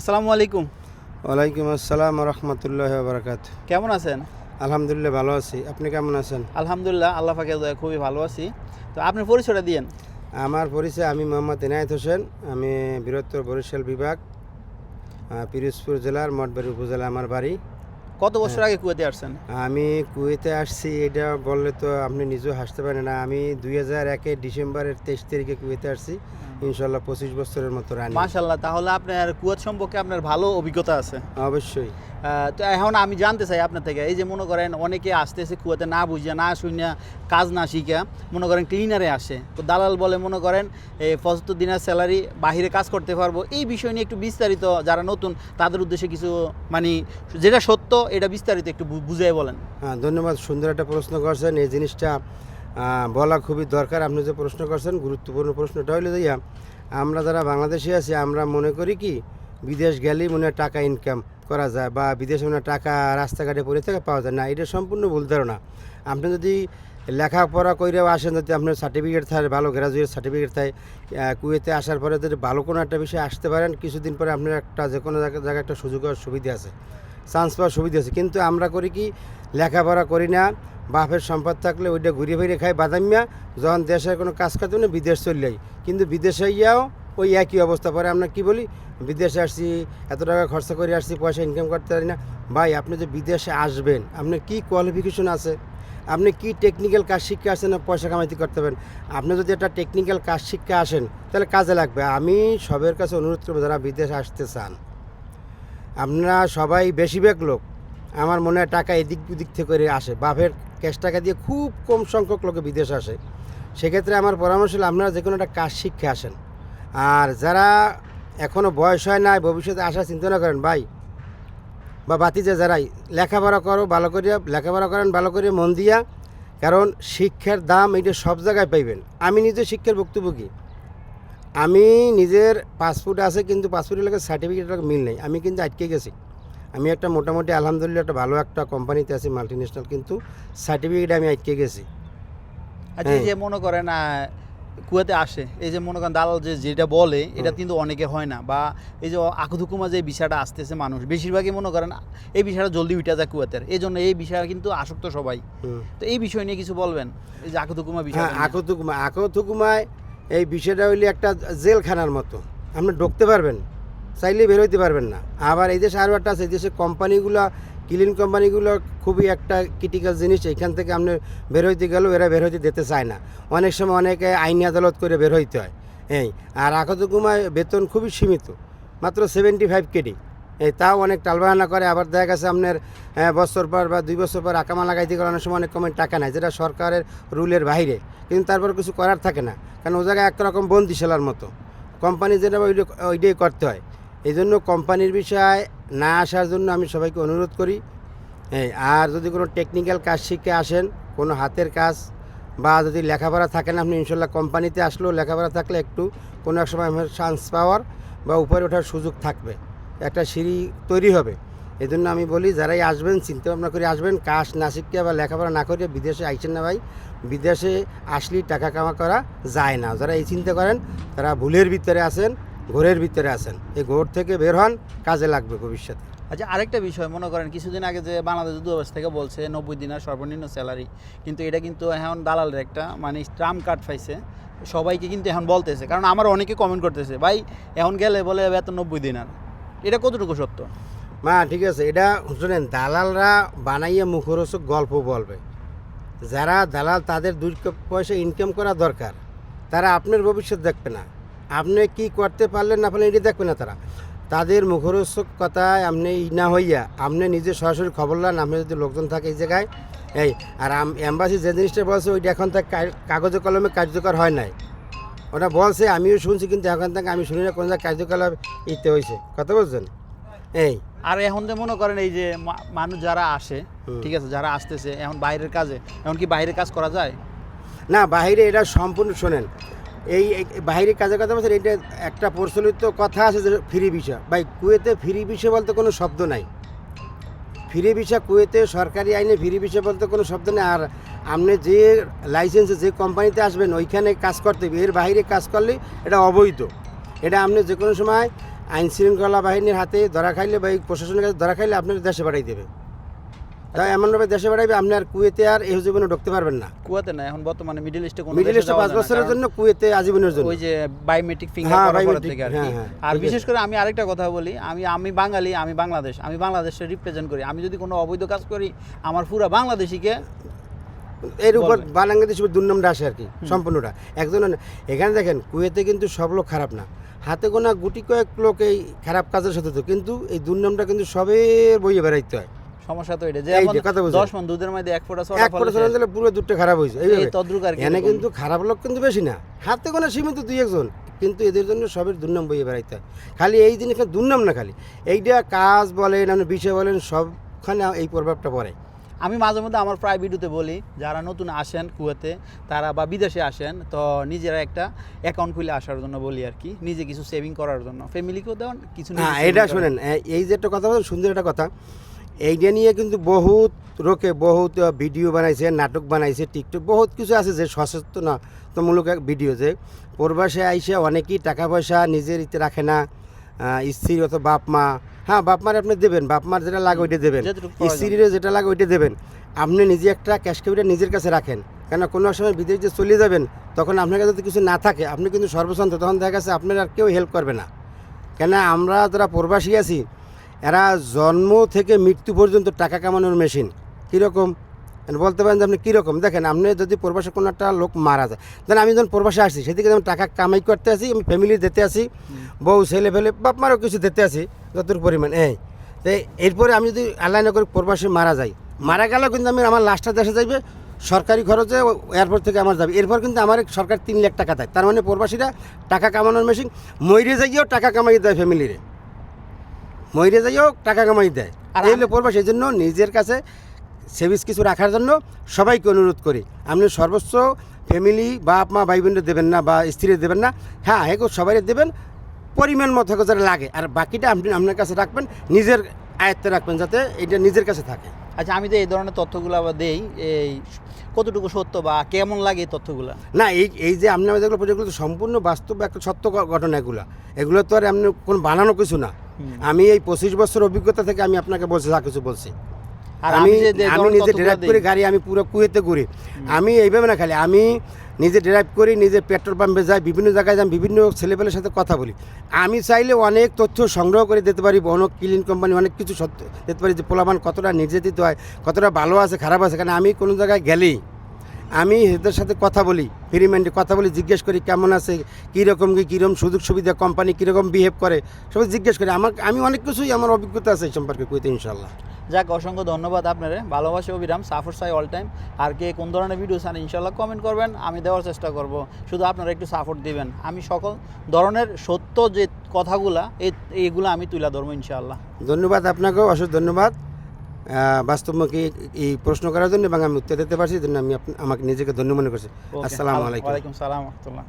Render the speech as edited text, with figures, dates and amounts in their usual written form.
আসসালামু আলাইকুম। ওয়ালাইকুম আসসালাম রহমতুল্লাহ বারাকাত। কেমন আছেন? আলহামদুলিল্লাহ ভালো আছি। আপনি কেমন আছেন? আলহামদুলিল্লাহ, আল্লাহ পাকের দয়ায় খুবই ভালো আছি। তো আপনার পরিচয়টা দিয়েন। আমার পরিচয়, আমি মোহাম্মদ এনায়েত হোসেন। আমি বৃহত্তর বরিশাল বিভাগ, পিরোজপুর জেলার মঠবাড়ি উপজেলা আমার বাড়ি। কত বছর আগে কুয়েতে আসছেন? আমি কুয়েতে আসছি, এটা বললে তো আপনি নিজেও হাসতে পারেন না। আমি 2001 ডিসেম্বরের 23 তারিখে কুয়েতে আসছি। ইনশাল্লাহ 25 বছরের মতো রানি। মাশাআল্লাহ, তাহলে আপনার কুয়েত সম্পর্কে আপনার ভালো অভিজ্ঞতা আছে। অবশ্যই। তো এখন আমি জানতে চাই আপনার থেকে, এই যে মনে করেন অনেকে আসতেছে কুয়েতে না বুঝিয়া না শুনিয়া কাজ না শিখা মনে করেন ক্লিনারে আসে, তো দালাল বলে মনে করেন এই 75 দিনের স্যালারি, বাহিরে কাজ করতে পারবো। এই বিষয় নিয়ে একটু বিস্তারিত, যারা নতুন তাদের উদ্দেশ্যে কিছু মানে যেটা সত্য এটা বিস্তারিত একটু বুঝিয়ে বলেন। হ্যাঁ, ধন্যবাদ। সুন্দর একটা প্রশ্ন করছেন। এই জিনিসটা বলা খুবই দরকার। আপনি যে প্রশ্ন করছেন গুরুত্বপূর্ণ প্রশ্নটা হইলে যাইয়া, আমরা যারা বাংলাদেশে আছি আমরা মনে করি কি বিদেশ গেলেই মনে হয় টাকা ইনকাম করা যায়, বা বিদেশে মনে হয় টাকা রাস্তাঘাটে পড়ে থেকে পাওয়া যায় না। এটা সম্পূর্ণ ভুল ধারণা। আপনি যদি লেখাপড়া কইরেও আসেন, যদি আপনার সার্টিফিকেট থাকে, ভালো গ্রাজুয়েট সার্টিফিকেট থাকে, কুয়েতে আসার পরে যদি ভালো কোনো একটা বিষয়ে আসতে পারেন, কিছুদিন পরে আপনার একটা যে কোনো জায়গায় একটা সুযোগ হওয়ার সুবিধা আছে, চান্স পাওয়ার সুবিধা আছে। কিন্তু আমরা করি কি, লেখাপড়া করি না, বাপের সম্পদ থাকলে ওইটা ঘুরিয়ে ফিরে খাই বাদামিয়া, যখন দেশের কোনো কাজ করতে না বিদেশ চলে যাই। কিন্তু বিদেশে গিয়াও ওই একই অবস্থা। পরে আমরা কি বলি, বিদেশে আসছি, এত টাকা খরচা করে আসছি, পয়সা ইনকাম করতে পারি না। ভাই, আপনি যে বিদেশে আসবেন, আপনার কি কোয়ালিফিকেশন আছে, আপনি কি টেকনিক্যাল কাজ শিখে আসেন না পয়সা কামাইতে করতে পারেন? আপনি যদি একটা টেকনিক্যাল কাজ শিখে আসেন তাহলে কাজে লাগবে। আমি সবের কাছে অনুরোধ করবো, যারা বিদেশে আসতে চান, আপনারা সবাই বেশিরভাগ লোক আমার মনে হয় টাকা এদিক ওদিক থেকে করে আসে, বাপের ক্যাশ টাকা দিয়ে খুব কম সংখ্যক লোকে বিদেশে আসে। সেক্ষেত্রে আমার পরামর্শ হলো আপনারা যে কোনো একটা কাজ শিখে আসেন। আর যারা এখনও বয়স হয় না, ভবিষ্যতে আসার চিন্তা না করেন ভাই বা বাতিজা, যারাই লেখাপড়া করো ভালো করে, লেখাপড়া করেন ভালো করে মন দিয়া, কারণ শিক্ষার দাম এটা সব জায়গায় পাইবেন। আমি নিজে শিক্ষার ভুক্তভোগী। আমি নিজের পাসপোর্ট আছে, কিন্তু পাসপোর্টের লোকের সার্টিফিকেটের মিল নেই। আমি কিন্তু আটকে গেছি। আমি একটা মোটামুটি আলহামদুলিল্লাহ একটা ভালো একটা কোম্পানিতে আছি, মাল্টি ন্যাশনাল, কিন্তু সার্টিফিকেট আমি আটকে গেছি। আচ্ছা, এই যে মনে করেন কুয়েতে আসে, এই যে মনে করেন দালাল যেটা বলে এটা কিন্তু অনেকে হয় না, বা এই যে আকুধুকুমা যে বিষয়টা আসতেছে, মানুষ বেশিরভাগই মনে করেন এই বিষয়টা জলদি উঠে যায় কুয়েতের, এই জন্য এই বিষয়ে কিন্তু আসক্ত সবাই। তো এই বিষয় নিয়ে কিছু বলবেন, এই যে আকুধুকুমা বিষয়। হ্যাঁ, আকুথুকুমায় এই বিষয়টা হইলে একটা জেলখানার মতো। আপনি ঢুকতে পারবেন, চাইলে বেরোইতে পারবেন না। আবার এই দেশে আরও একটা আছে, এই দেশে কোম্পানিগুলো, ক্লিন কোম্পানিগুলো খুবই একটা ক্রিটিক্যাল জিনিস। এখান থেকে আপনি বেরোইতে গেলেও এরা বেরোইতে দিতে চায় না। অনেক সময় অনেকে আইনি আদালত করে বের হইতে হয়। আর আকুথুকুমায় বেতন খুবই সীমিত, মাত্র 75 কেডি। তাও অনেক টালবাহানা করে। আবার দেখা গেছে আপনার বছর পর বা 2 বছর পর আকামা লাগাইতে গেলে অনেক সময় অনেক কমেন্ট টাকা নেয়, যেটা সরকারের রুলের বাইরে। কিন্তু তারপর কিছু করার থাকে না, কারণ ও জায়গায় একরকম বন্দিশালার মতো। কোম্পানি যেটা ওইটাই করতে হয়। এই জন্য কোম্পানির বিষয়ে না আসার জন্য আমি সবাইকে অনুরোধ করি। আর যদি কোনো টেকনিক্যাল কাজ শিখে আসেন, কোনো হাতের কাজ, বা যদি লেখাপড়া থাকে না, আপনি ইনশাল্লাহ কোম্পানিতে আসলেও লেখাপড়া থাকলে একটু কোনো এক সময় আমার চান্স পাওয়ার বা উপরে ওঠার সুযোগ থাকবে, একটা সিঁড়ি তৈরি হবে। এই জন্য আমি বলি, যারাই আসবেন চিন্তা ভাবনা করে আসবেন, কাজ না শিখে বা লেখাপড়া না করে বিদেশে আইসেন না ভাই। বিদেশে আসলেই টাকা কামা করা যায় না। যারা এই চিন্তা করেন তারা ভুলের ভিতরে আছেন, ঘোরের ভিতরে আছেন। এই ঘোর থেকে বের হন, কাজে লাগবে ভবিষ্যতে। আচ্ছা, আরেকটা বিষয়, মনে করেন কিছুদিন আগে যে বাংলাদেশ দূতাবাস থেকে বলছে 90 দিনের সর্বনিম্ন স্যালারি, কিন্তু এটা কিন্তু এখন দালালের একটা মানে ট্রাম্প কার্ড পাইছে, সবাইকে কিন্তু এখন বলতেছে। কারণ আমার অনেকে কমেন্ট করতেছে, ভাই এখন গেলে বলে বেতন 90 দিনার, এটা কতটুকু সত্য? ঠিক আছে, এটা শুনেন, দালালরা বানাইয়ে মুখরোচক গল্প বলবে। যারা দালাল, তাদের 2 পয়সা ইনকাম করা দরকার, তারা আপনার ভবিষ্যৎ দেখবে না, আপনি কি করতে পারলেন না পারলেন এটা দেখবে না। তাদের মুখরোচক কথায় আপনি না হইয়া আপনি নিজে সরাসরি খবর নেন। আপনি যদি লোকজন থাকে এই জায়গায়, আর এম্বাসি যে জিনিসটা বলছে ওইটা এখন থেকে কাগজে কলমে কার্যকর হয় নাই। ওটা বলছে, আমিও শুনছি, কিন্তু এখন থেকে আমি শুনি না কোন জায়গায় কার্যকলাপ ইতে হয়েছে। কথা বলছেন? আর এখন যে মনে করেন এই যে মানুষ যারা আসে, ঠিক আছে, যারা আসতেছে এখন বাইরের কাজে, এখন কি বাইরের কাজ করা যায়? না, বাইরে এটা সম্পূর্ণ শোনেন, এই বাইরে কাজের কথা বলছেন, এটা একটা প্রচলিত কথা আছে যে ফ্রি ভিসা। ভাই, কুয়েতে ফ্রি ভিসা বলতে কোনো শব্দ নাই। ফ্রি ভিসা কুয়েতে সরকারি আইনে ফ্রি ভিসা বলতে কোনো শব্দ নেই। আর আপনি যে লাইসেন্সে যে কোম্পানিতে আসবেন ওইখানে কাজ করতে হবে, এর বাইরে কাজ করলে এটা অবৈধ। এটা আপনি যে কোনো সময় আইন শৃঙ্খলা বাহিনীর হাতে ধরা খাইলে বা এই প্রশাসনের কাছে ধরা খাইলে আপনার দেশে পাঠাই দেবে। তাই এমনভাবে দেশে পাঠাইবে আপনি আর কুয়েতে আর এই জীবনে ঢুকতে পারবেন না। কুয়েতে না, এখন বর্তমানে মিডল ইস্টে কোনো মিডল দেশে ইস্টে যাওয়া 5 যায় না, বছরের কারণ জন্য, কুয়েতে আজীবনের জন্য। ওই যে বায়োমেট্রিক হ্যাঁ, ফিঙ্গার করার biometric, থেকে আর হ্যাঁ, কি। হ্যাঁ, আর ঠিক বিশেষ আছে। করে আমি আরেকটা কথা বলি, আমি বাঙালি, আমি বাংলাদেশে রিপ্রেজেন্ট করি। আমি যদি কোনো অবৈধ কাজ করি, আমার পুরো বাংলাদেশিকে এর উপর বলবেন। বাংলাদেশ দুর্নামটা আসে আর কি সম্পূর্ণটা একজন। এখানে দেখেন কুয়েতে কিন্তু সব লোক খারাপ না, হাতে গোনা গুটি কয়েক লোক এই খারাপ কাজের সাথে, তো কিন্তু এই দুর্নামটা কিন্তু সবের বইয়ে বেড়াইতে হয়। সমস্যা তো এটা যে এই এখন যে কথা বলছেন। 10 মণ দুধের মধ্যে 1 ফোঁটা এক ফোঁটা চলে দিলে পুরো দুধটা খারাপ হয়েছে। এই এইভাবে তদ্রুক আর কি। এখানে এরকম। কিন্তু খারাপ লোক কিন্তু বেশি না, হাতে গোনা সীমিত 2-1 জন, কিন্তু এদের জন্য সবের দুর্নাম বইয়ে বেড়াইতে হয়। খালি এই জিনিসটা দুর্নাম না, খালি এইটা কাজ বলেন, আপনি বিষয় বলেন, সবখানে এই প্রভাবটা পড়ে। আমি মাঝে মধ্যে আমার প্রায় ভিডিওতে বলি, যারা নতুন আসেন কুয়েতে তারা বা বিদেশে আসেন, তো নিজেরা একটা অ্যাকাউন্ট খুলে আসার জন্য বলি আর কি, নিজে কিছু সেভিং করার জন্য, ফ্যামিলিকেও দেন কিছু। হ্যাঁ, এটা শোনেন, এই যে একটা কথা বলেন, সুন্দর একটা কথা, এইটা নিয়ে কিন্তু বহুত লোকে বহুত ভিডিও বানাইছে, নাটক বানাইছে, টিকটক বহুত কিছু আছে যে সচেতনতামূলক এক ভিডিও, যে প্রবাসে আইসে অনেকেই টাকা পয়সা নিজের ইতে রাখে না, স্ত্রী অথবা বাপ মা, হ্যাঁ বাপ মার আপনি দেবেন, বাপ মার যেটা লাগে ওইটা দেবেন, যেটুকু প্রয়োজন। স্ত্রীর যেটা লাগে ওইটা দেবেন। আপনি নিজে একটা ক্যাশ ক্যাপিটাল নিজের কাছে রাখেন, কেন কোনো এক সময় বিদেশ যে চলে যাবেন, তখন আপনার কাছে যদি কিছু না থাকে, আপনি কিন্তু সর্বশান্ত, তখন দেখা গেছে আপনার আর কেউ হেল্প করবে না। কেন আমরা যারা প্রবাসী আছি, এরা জন্ম থেকে মৃত্যু পর্যন্ত টাকা কামানোর মেশিন। কীরকম বলতে পারেন যে আপনি কীরকম, দেখেন আপনি যদি প্রবাসে কোনো একটা লোক মারা যায়, দেন আমি যখন প্রবাসে আসছি সেদিকে যেমন টাকা কামাই করতে আসি, আমি ফ্যামিলি দিতে আসি, বউ ছেলে ফেলে বাপ মারও কিছু দিতে আসি যতটুকু পরিমাণ। তো এরপরে আমি যদি আল্লাহ না করে প্রবাসে মারা যাই, মারা গেলেও কিন্তু আমি আমার লাস্টটা দেশে যাইবে সরকারি খরচে, এয়ারপোর্ট থেকে আমার যাবে, এরপর কিন্তু আমার সরকার 3 লাখ টাকা দেয়। তার মানে প্রবাসীরা টাকা কামানোর মেশিন, মইরে যাইয়েও টাকা কামাই দেয়, ফ্যামিলিরে মইরে যাইয়েও টাকা কামাই দেয়। আর এই হলো প্রবাসী। এই জন্য নিজের কাছে সেভিংস কিছু রাখার জন্য সবাইকে অনুরোধ করি, আপনি সর্বোচ্চ ফ্যামিলি বাপ মা ভাই বোনদের দেবেন না, বা স্ত্রীর দেবেন না, হ্যাঁ এগো সবাই দেবেন পরিমাণ মতো যারা লাগে, আর বাকিটা আপনি আপনার কাছে রাখবেন, নিজের আয়ত্তে রাখবেন, যাতে এটা নিজের কাছে থাকে। আচ্ছা, আমি তো এই ধরনের তথ্যগুলো আবার দেই, এই কতটুকু সত্য বা কেমন লাগে এই তথ্যগুলো? না, এই যে আপনি যেগুলো প্রজেক্টগুলো তো সম্পূর্ণ বাস্তব একটা সত্য ঘটনা, এগুলো তো আর আপনি কোনো বানানো কিছু না। আমি এই 25 বছর অভিজ্ঞতা থেকে আমি আপনাকে বলছি, যা কিছু বলছি। আর আমি যে আমি নিজে ড্রাইভ করি গাড়ি, আমি পুরো কুয়েতে ঘুরি। আমি এইভাবে না, খালি আমি নিজে ড্রাইভ করি, নিজে পেট্রোল পাম্পে যাই, বিভিন্ন জায়গায় যাই, বিভিন্ন ছেলেপেলের সাথে কথা বলি। আমি চাইলে অনেক তথ্য সংগ্রহ করে দিতে পারি, অনেক ক্লিন কোম্পানি অনেক কিছু সত্য দিতে পারি, যে পোলাপান কতটা নির্যাতিত হয়, কতটা ভালো আছে খারাপ আছে। কারণ আমি কোনো জায়গায় গেলেই আমি এদের সাথে কথা বলি, ফ্রি মাইন্ডে কথা বলি, জিজ্ঞেস করি কেমন আছে, কীরকম কীরকম সুযোগ সুবিধা, কোম্পানি কীরকম বিহেভ করে, সবাই জিজ্ঞেস করি। আমি অনেক কিছুই আমার অভিজ্ঞতা আছে এই সম্পর্কে কুয়েতে, ইনশাল্লাহ। যাক, অসংখ্য ধন্যবাদ আপনারে। ভালোবাসা অবিরাম, সাফর সাই অল টাইম। আর কে কোন ধরনের ভিডিও চান ইনশাল্লাহ কমেন্ট করবেন, আমি দেওয়ার চেষ্টা করব। শুধু আপনারা একটু সাপোর্ট দিবেন, আমি সকল ধরনের সত্য যে কথাগুলা এইগুলো আমি তুলে ধরবো ইনশাল্লাহ। ধন্যবাদ আপনাকেও, অসংখ্য ধন্যবাদ বাস্তবমুখী এই প্রশ্ন করার জন্য, এবং আমি উত্তর দিতে পারছি, এই জন্য আমি আমাকে নিজেকে ধন্য মনে করছি। আসসালামু আলাইকুম। ওয়ালাইকুম সালাম ওয়া রাহমাতুল্লাহ।